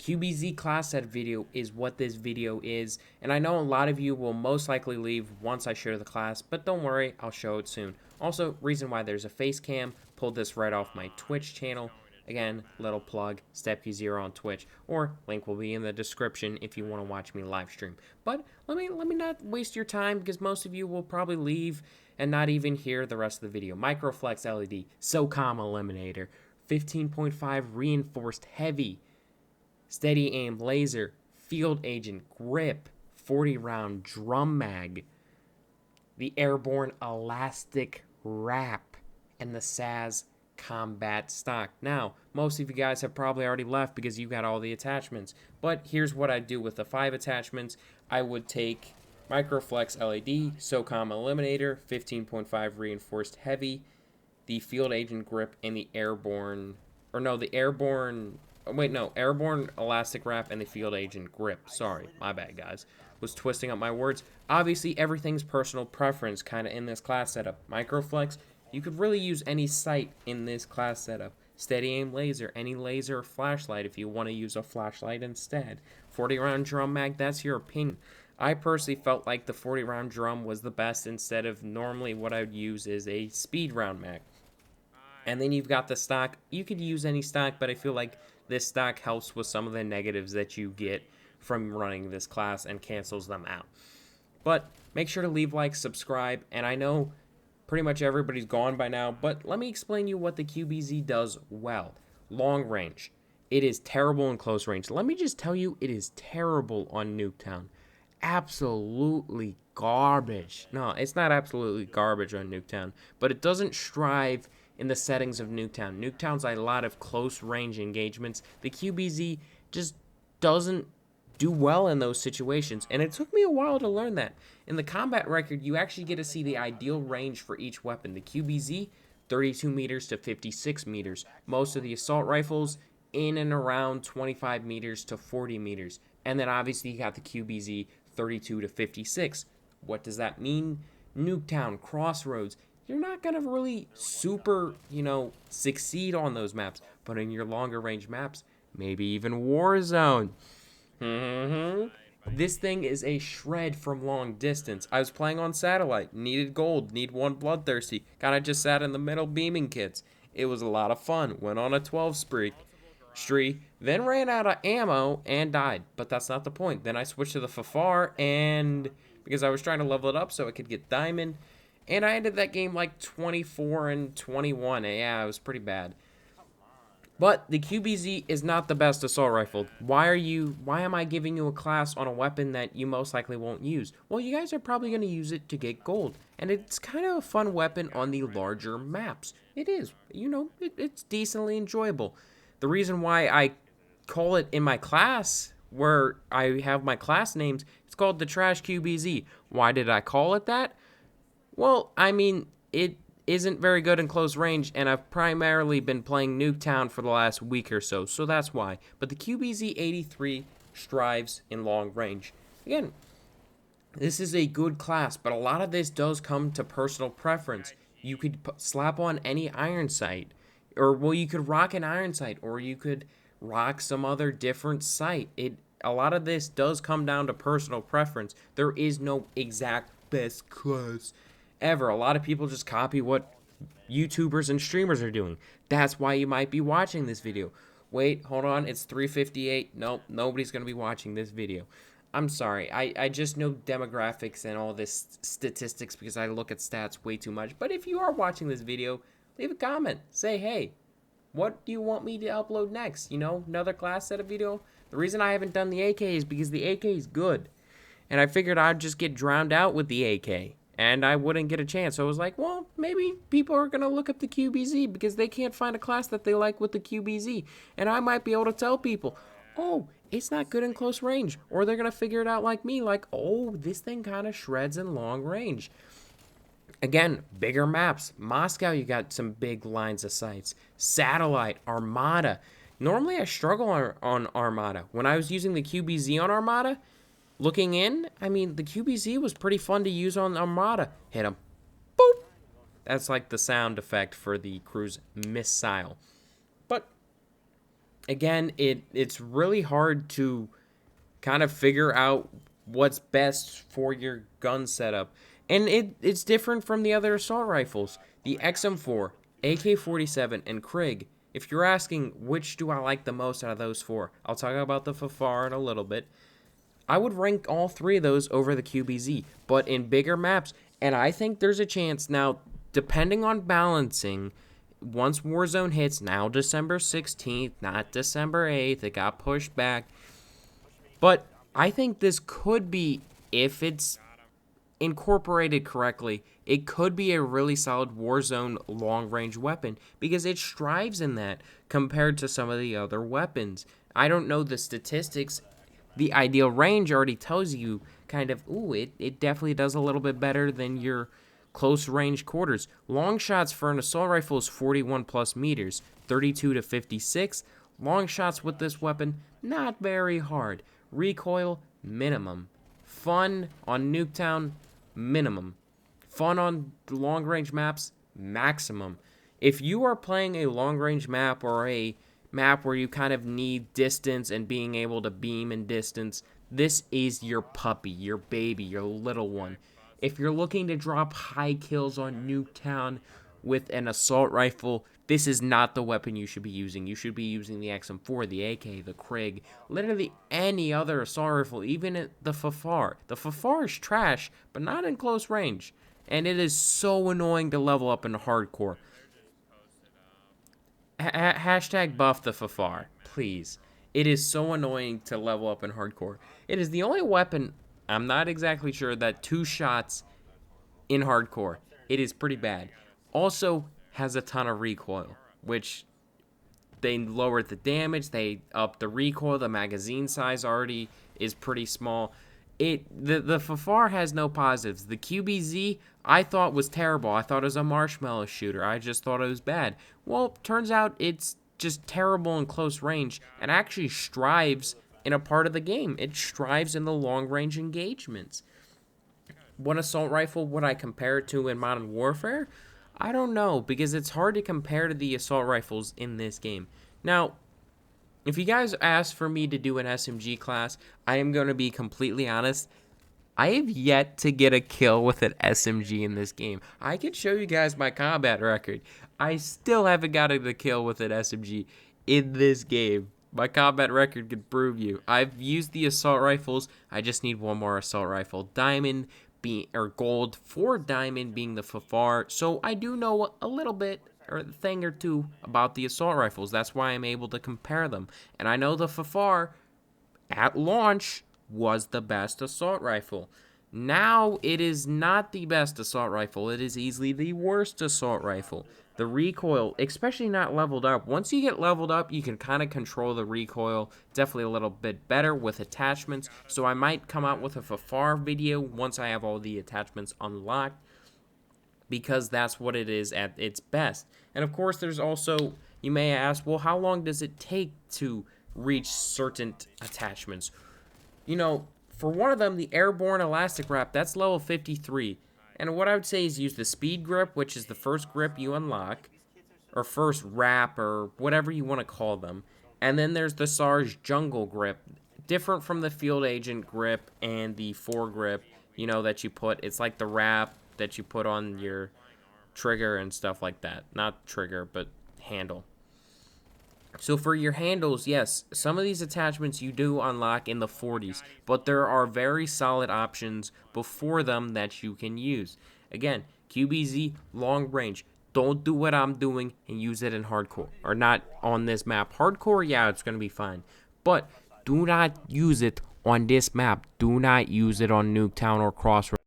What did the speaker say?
QBZ class set video is what this video is, and I know a lot of you will most likely leave once I show the class, but don't worry, I'll show it soon. Also, reason why there's a face cam, pulled this right off my Twitch channel. Again, little plug, StepQ0 on Twitch, or link will be in the description if you want to watch me live stream. But let me not waste your time, because most of you will probably leave and not even hear the rest of the video. Microflex LED, SOCOM Eliminator, 15.5 reinforced heavy, steady aim laser, field agent grip, 40 round drum mag, the airborne elastic wrap, and the SAS combat stock. Now, most of you guys have probably already left because you got all the attachments, but here's what I do with the 5 attachments. I would take Microflex LED, SOCOM Eliminator, 15.5 reinforced heavy, the field agent grip, and the airborne elastic wrap and the field agent grip. Sorry, my bad, guys. Was twisting up my words. Obviously, everything's personal preference kind of in this class setup. Microflex, you could really use any sight in this class setup. Steady aim laser, any laser or flashlight if you want to use a flashlight instead. 40 round drum mag, that's your opinion. I personally felt like the 40 round drum was the best instead of normally what I would use is a speed round mag. And then you've got the stock. You could use any stock, but I feel like this stock helps with some of the negatives that you get from running this class and cancels them out. But make sure to leave like, subscribe, and I know pretty much everybody's gone by now, but let me explain you what the QBZ does well. Long range. It is terrible in close range. Let me just tell you, it is terrible on Nuketown. Absolutely garbage. No, it's not absolutely garbage on Nuketown, but it doesn't strive in the settings of Nuketown. Nuketown's a lot of close range engagements. The QBZ just doesn't do well in those situations, and it took me a while to learn that. In the combat record, you actually get to see the ideal range for each weapon. The QBZ, 32 meters to 56 meters. Most of the assault rifles, in and around 25 meters to 40 meters. And then obviously you got the QBZ, 32 to 56. What does that mean? Nuketown, Crossroads, you're not going to really super, succeed on those maps. But in your longer range maps, maybe even Warzone. This thing is a shred from long distance. I was playing on satellite, needed gold, need one bloodthirsty. Kinda just sat in the middle beaming kits. It was a lot of fun. Went on a 12 streak, then ran out of ammo and died. But that's not the point. Then I switched to the Fafar, and because I was trying to level it up so I could get diamond, and I ended that game like 24 and 21. Yeah, it was pretty bad. But the QBZ is not the best assault rifle. Why am I giving you a class on a weapon that you most likely won't use? Well, you guys are probably going to use it to get gold. And it's kind of a fun weapon on the larger maps. It is. It's decently enjoyable. The reason why I call it in my class, where I have my class names, it's called the Trash QBZ. Why did I call it that? Well, I mean, it isn't very good in close range, and I've primarily been playing Nuketown for the last week or so that's why. But the QBZ-83 strives in long range. Again, this is a good class, but a lot of this does come to personal preference. You could slap on any iron sight, or you could rock an iron sight, or you could rock some other different sight. A lot of this does come down to personal preference. There is no exact best class ever. A lot of people just copy what YouTubers and streamers are doing. That's why you might be watching this video. Wait, hold on, it's 3:58. Nope, nobody's going to be watching this video. I'm sorry, I just know demographics and all this statistics because I look at stats way too much. But if you are watching this video, leave a comment. Say, hey, what do you want me to upload next? Another class set of video? The reason I haven't done the AK is because the AK is good. And I figured I'd just get drowned out with the AK. And I wouldn't get a chance. So I was like, well, maybe people are going to look up the QBZ because they can't find a class that they like with the QBZ. And I might be able to tell people, oh, it's not good in close range. Or they're going to figure it out like me, like, oh, this thing kind of shreds in long range. Again, bigger maps. Moscow, you got some big lines of sights. Satellite, Armada. Normally I struggle on Armada. When I was using the QBZ on Armada, looking in, I mean, the QBZ was pretty fun to use on Armada. Hit him. Boop. That's like the sound effect for the cruise missile. But again, it's really hard to kind of figure out what's best for your gun setup. And it's different from the other assault rifles. The XM4, AK-47, and Krig. If you're asking which do I like the most out of those four, I'll talk about the FFAR in a little bit. I would rank all three of those over the QBZ, but in bigger maps. And I think there's a chance now, depending on balancing, once Warzone hits, now December 16th, not December 8th, it got pushed back. But I think this could be, if it's incorporated correctly, it could be a really solid Warzone long-range weapon because it strives in that compared to some of the other weapons. I don't know the statistics. The ideal range already tells you kind of, it definitely does a little bit better than your close range quarters. Long shots for an assault rifle is 41 plus meters, 32 to 56. Long shots with this weapon, not very hard. Recoil, minimum. Fun on Nuketown, minimum. Fun on long range maps, maximum. If you are playing a long range map or a map where you kind of need distance and being able to beam in distance, this is your puppy, your baby, your little one. If you're looking to drop high kills on Nuketown with an assault rifle, this is not the weapon you should be using. You should be using the XM4, the AK, the Krig, literally any other assault rifle, even the FFAR. The FFAR is trash, but not in close range. And it is so annoying to level up in hardcore. Hashtag buff the FFAR, please. It is so annoying to level up in hardcore. It is the only weapon, I'm not exactly sure, that 2 shots in hardcore. It is pretty bad. Also has a ton of recoil, which they lowered the damage, they upped the recoil, the magazine size already is pretty small. The FFAR has no positives. The QBZ I thought was terrible. I thought it was a marshmallow shooter. I just thought it was bad. Well, turns out it's just terrible in close range and actually strives in a part of the game. It strives in the long range engagements. What assault rifle would I compare it to in Modern Warfare? I don't know, because it's hard to compare to the assault rifles in this game. Now, if you guys ask for me to do an SMG class, I am going to be completely honest. I have yet to get a kill with an SMG in this game. I can show you guys my combat record. I still haven't gotten a kill with an SMG in this game. My combat record could prove you. I've used the assault rifles. I just need one more assault rifle. Diamond or gold for diamond being the FFAR. So I do know a little bit or a thing or two about the assault rifles. That's why I'm able to compare them. And I know the FFAR at launch was the best assault rifle. Now it is not the best assault rifle. It is easily the worst assault rifle. The recoil, especially not leveled up. Once you get leveled up, you can kind of control the recoil definitely a little bit better with attachments. So I might come out with a FFAR video once I have all the attachments unlocked, because that's what it is at its best. And of course, there's also, you may ask, well, how long does it take to reach certain attachments? You know, for one of them, the airborne elastic wrap, that's level 53. And what I would say is use the speed grip, which is the first grip you unlock, or first wrap, or whatever you want to call them. And then there's the Sarge jungle grip, different from the field agent grip and the foregrip, you know, that you put. It's like the wrap that you put on your trigger and stuff like that. Not trigger, but handle. So for your handles, yes, some of these attachments you do unlock in the 40s, but there are very solid options before them that you can use. Again, QBZ, long range. Don't do what I'm doing and use it in hardcore, or not on this map. Hardcore, yeah, it's going to be fine, but do not use it on this map. Do not use it on Nuketown or Crossroads.